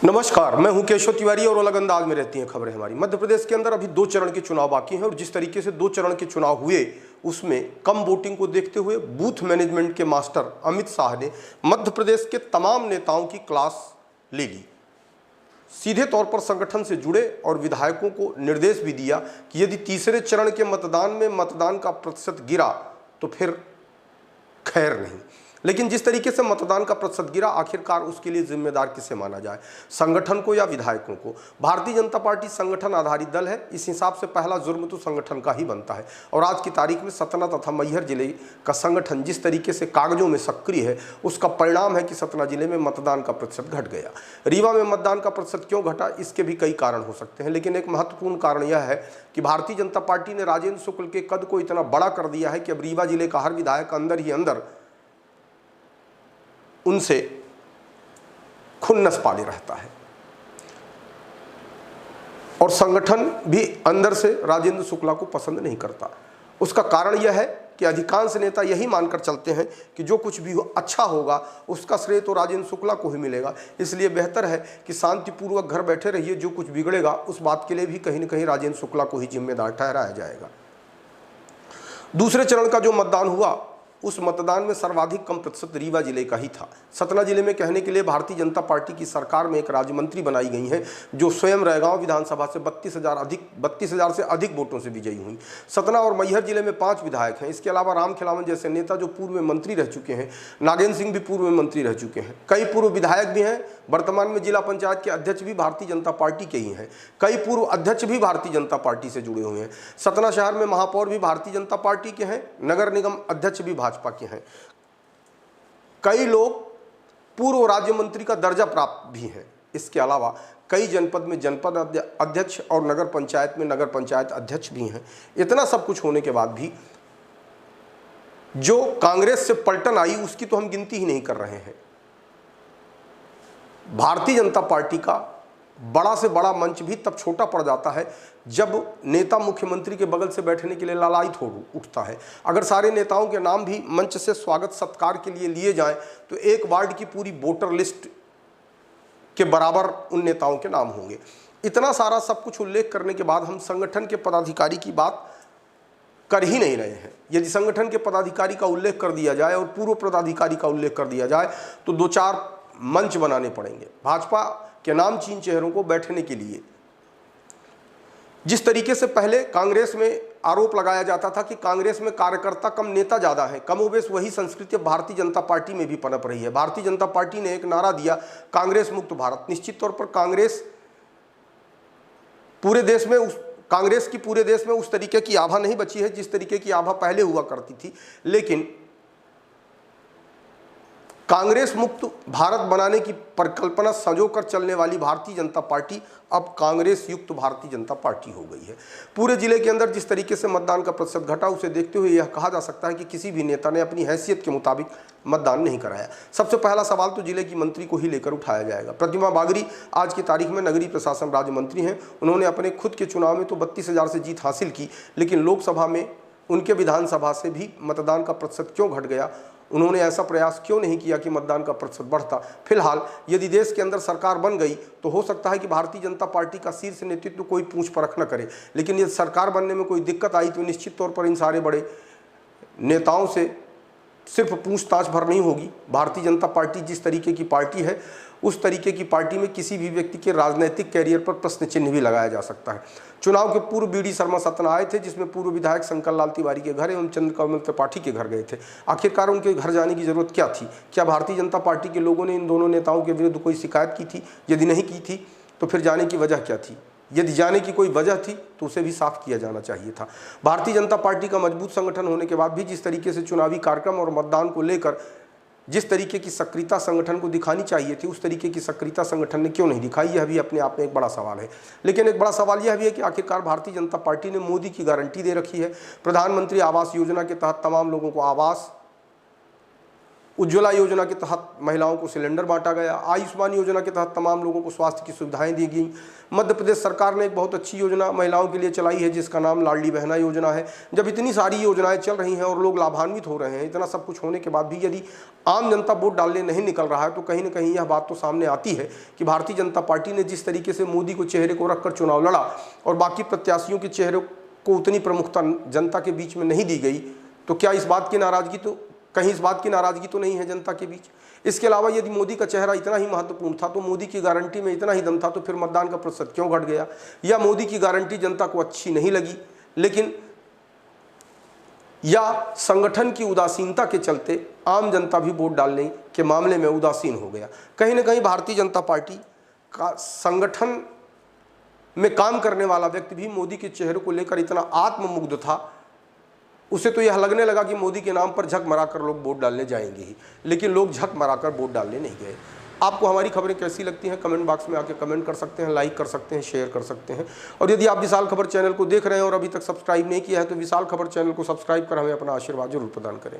नमस्कार, मैं हूं केशव तिवारी और अलग अंदाज में रहती हैं खबरें हमारी। मध्य प्रदेश के अंदर अभी 2 चरण के चुनाव बाकी हैं और जिस तरीके से 2 चरण के चुनाव हुए उसमें कम वोटिंग को देखते हुए बूथ मैनेजमेंट के मास्टर अमित शाह ने मध्य प्रदेश के तमाम नेताओं की क्लास ले ली। सीधे तौर पर संगठन से जुड़े और विधायकों को निर्देश भी दिया कि यदि तीसरे चरण के मतदान में मतदान का प्रतिशत गिरा तो फिर खैर नहीं, लेकिन जिस तरीके से मतदान का प्रतिशत गिरा, आखिरकार उसके लिए जिम्मेदार किसे माना जाए, संगठन को या विधायकों को। भारतीय जनता पार्टी संगठन आधारित दल है, इस हिसाब से पहला जुर्म तो संगठन का ही बनता है। और आज की तारीख में सतना तथा मैहर जिले का संगठन जिस तरीके से कागजों में सक्रिय है, उसका परिणाम है कि सतना जिले में मतदान का प्रतिशत घट गया। रीवा में मतदान का प्रतिशत क्यों घटा, इसके भी कई कारण हो सकते हैं, लेकिन एक महत्वपूर्ण कारण यह है कि भारतीय जनता पार्टी ने राजेंद्र शुक्ल के कद को इतना बड़ा कर दिया है कि अब रीवा जिले का हर विधायक अंदर ही अंदर उनसे खुन्नस पाले रहता है और संगठन भी अंदर से राजेंद्र शुक्ला को पसंद नहीं करता। उसका कारण यह है कि अधिकांश नेता यही मानकर चलते हैं कि जो कुछ भी अच्छा होगा उसका श्रेय तो राजेंद्र शुक्ला को ही मिलेगा, इसलिए बेहतर है कि शांतिपूर्वक घर बैठे रहिए, जो कुछ बिगड़ेगा उस बात के लिए भी कहीं न कहीं राजेंद्र शुक्ला को ही जिम्मेदार ठहराया जाएगा। दूसरे चरण का जो मतदान हुआ उस मतदान में सर्वाधिक कम प्रतिशत रीवा जिले का ही था। सतना जिले में कहने के लिए भारतीय जनता पार्टी की सरकार में एक राज्य मंत्री बनाई गई हैं जो स्वयं रैगांव विधानसभा से 32,000 से अधिक वोटों से विजयी हुई। सतना और मैहर जिले में 5 विधायक हैं। इसके अलावा राम खिलावन जैसे नेता जो पूर्व में मंत्री रह चुके हैं, नागेंद्र सिंह भी पूर्व में मंत्री रह चुके हैं, कई पूर्व विधायक भी हैं, वर्तमान में जिला पंचायत के अध्यक्ष भी भारतीय जनता पार्टी के ही हैं, कई पूर्व अध्यक्ष भी भारतीय जनता पार्टी से जुड़े हुए हैं। सतना शहर में महापौर भी भारतीय जनता पार्टी के हैं, नगर निगम अध्यक्ष भी भाजपा के हैं, कई लोग पूर्व राज्य मंत्री का दर्जा प्राप्त भी हैं। इसके अलावा कई जनपद में जनपद अध्यक्ष और नगर पंचायत में नगर पंचायत अध्यक्ष भी हैं। इतना सब कुछ होने के बाद भी जो कांग्रेस से पलटन आई उसकी तो हम गिनती ही नहीं कर रहे हैं। भारतीय जनता पार्टी का बड़ा से बड़ा मंच भी तब छोटा पड़ जाता है जब नेता मुख्यमंत्री के बगल से बैठने के लिए लालायित हो उठता है। अगर सारे नेताओं के नाम भी मंच से स्वागत सत्कार के लिए लिए जाएं तो एक वार्ड की पूरी वोटर लिस्ट के बराबर उन नेताओं के नाम होंगे। इतना सारा सब कुछ उल्लेख करने के बाद हम संगठन के पदाधिकारी की बात कर ही नहीं रहे हैं। यदि संगठन के पदाधिकारी का उल्लेख कर दिया जाए और पूर्व पदाधिकारी का उल्लेख कर दिया जाए तो 2-4 मंच बनाने पड़ेंगे भाजपा के नामचीन चेहरों को बैठने के लिए। जिस तरीके से पहले कांग्रेस में आरोप लगाया जाता था कि कांग्रेस में कार्यकर्ता कम नेता ज्यादा है, कमोबेश वही संस्कृति भारतीय जनता पार्टी में भी पनप रही है। भारतीय जनता पार्टी ने एक नारा दिया, कांग्रेस मुक्त भारत। निश्चित तौर पर कांग्रेस की पूरे देश में उस तरीके की आभा नहीं बची है जिस तरीके की आभा पहले हुआ करती थी, लेकिन कांग्रेस मुक्त भारत बनाने की परिकल्पना संजोकर चलने वाली भारतीय जनता पार्टी अब कांग्रेस युक्त भारतीय जनता पार्टी हो गई है। पूरे जिले के अंदर जिस तरीके से मतदान का प्रतिशत घटा, उसे देखते हुए यह कहा जा सकता है कि किसी भी नेता ने अपनी हैसियत के मुताबिक मतदान नहीं कराया। सबसे पहला सवाल तो जिले की मंत्री को ही लेकर उठाया जाएगा। प्रतिमा बागरी आज की तारीख में नगरीय प्रशासन राज्य मंत्री हैं। उन्होंने अपने खुद के चुनाव में तो 32,000 से जीत हासिल की, लेकिन लोकसभा में उनके विधानसभा से भी मतदान का प्रतिशत क्यों घट गया, उन्होंने ऐसा प्रयास क्यों नहीं किया कि मतदान का प्रतिशत बढ़ता। फिलहाल यदि देश के अंदर सरकार बन गई तो हो सकता है कि भारतीय जनता पार्टी का शीर्ष नेतृत्व कोई पूछ परख न करे, लेकिन यदि सरकार बनने में कोई दिक्कत आई तो निश्चित तौर पर इन सारे बड़े नेताओं से सिर्फ पूछताछ भर नहीं होगी। भारतीय जनता पार्टी जिस तरीके की पार्टी है उस तरीके की पार्टी में किसी भी व्यक्ति के राजनीतिक कैरियर पर प्रश्न चिन्ह भी लगाया जा सकता है। चुनाव के पूर्व बीडी शर्मा सतना आए थे, जिसमें पूर्व विधायक शंकर लाल तिवारी के घर एवं चंद्रकमल त्रिपाठी के घर गए थे। आखिरकार उनके घर जाने की जरूरत क्या थी? क्या भारतीय जनता पार्टी के लोगों ने इन दोनों नेताओं के विरुद्ध कोई शिकायत की थी? यदि नहीं की थी तो फिर जाने की वजह क्या थी? यदि जाने की कोई वजह थी तो उसे भी साफ किया जाना चाहिए था। भारतीय जनता पार्टी का मजबूत संगठन होने के बाद भी जिस तरीके से चुनावी कार्यक्रम और मतदान को लेकर जिस तरीके की सक्रियता संगठन को दिखानी चाहिए थी, उस तरीके की सक्रियता संगठन ने क्यों नहीं दिखाई, यह भी अपने आप में एक बड़ा सवाल है। लेकिन एक बड़ा सवाल यह भी है कि आखिरकार भारतीय जनता पार्टी ने मोदी की गारंटी दे रखी है। प्रधानमंत्री आवास योजना के तहत तमाम लोगों को आवास उज्ज्वला योजना के तहत महिलाओं को सिलेंडर बांटा गया। आयुष्मान योजना के तहत तमाम लोगों को स्वास्थ्य की सुविधाएं दी गई। मध्य प्रदेश सरकार ने एक बहुत अच्छी योजना महिलाओं के लिए चलाई है जिसका नाम लाडली बहना योजना है। जब इतनी सारी योजनाएं चल रही हैं और लोग लाभान्वित हो रहे हैं, इतना सब कुछ होने के बाद भी यदि आम जनता वोट डालने नहीं निकल रहा है, तो कहीं ना कहीं यह बात तो सामने आती है कि भारतीय जनता पार्टी ने जिस तरीके से मोदी को चेहरे को रखकर चुनाव लड़ा और बाकी प्रत्याशियों के चेहरे को उतनी प्रमुखता जनता के बीच में नहीं दी गई, तो क्या इस बात की नाराजगी तो नहीं है जनता के बीच। इसके अलावा यदि मोदी का चेहरा इतना ही महत्वपूर्ण था, तो मोदी की गारंटी में इतना ही दम था, तो फिर मतदान का प्रतिशत क्यों घट गया? या मोदी की गारंटी जनता को अच्छी नहीं लगी, लेकिन या संगठन की उदासीनता के चलते आम जनता भी वोट डालने के मामले में उदासीन हो गया। कहीं ना कहीं भारतीय जनता पार्टी का संगठन में काम करने वाला व्यक्ति भी मोदी के चेहरे को लेकर इतना आत्ममुग्ध था, उसे तो यह लगने लगा कि मोदी के नाम पर झक मराकर लोग वोट डालने जाएंगे ही, लेकिन लोग झक मराकर वोट डालने नहीं गए। आपको हमारी खबरें कैसी लगती हैं कमेंट बॉक्स में आके कमेंट कर सकते हैं, लाइक कर सकते हैं, शेयर कर सकते हैं। और यदि आप विशाल खबर चैनल को देख रहे हैं और अभी तक सब्सक्राइब नहीं किया है, तो विशाल खबर चैनल को सब्सक्राइब कर हमें अपना आशीर्वाद जरूर प्रदान करें।